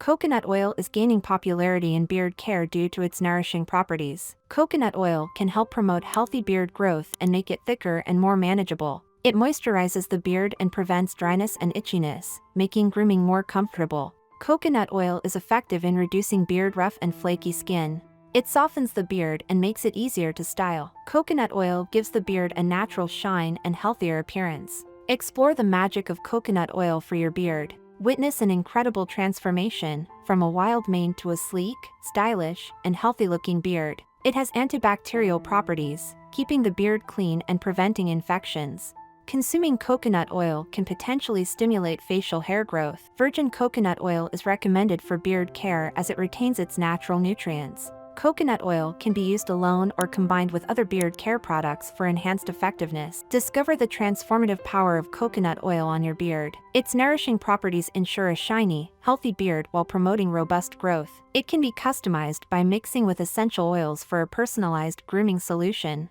Coconut oil is gaining popularity in beard care due to its nourishing properties. Coconut oil can help promote healthy beard growth and make it thicker and more manageable. It moisturizes the beard and prevents dryness and itchiness, making grooming more comfortable. Coconut oil is effective in reducing beard rough and flaky skin. It softens the beard and makes it easier to style. Coconut oil gives the beard a natural shine and healthier appearance. Explore the magic of coconut oil for your beard. Witness an incredible transformation, from a wild mane to a sleek, stylish, and healthy-looking beard. It has antibacterial properties, keeping the beard clean and preventing infections. Consuming coconut oil can potentially stimulate facial hair growth. Virgin coconut oil is recommended for beard care as it retains its natural nutrients. Coconut oil can be used alone or combined with other beard care products for enhanced effectiveness. Discover the transformative power of coconut oil on your beard. Its nourishing properties ensure a shiny, healthy beard while promoting robust growth. It can be customized by mixing with essential oils for a personalized grooming solution.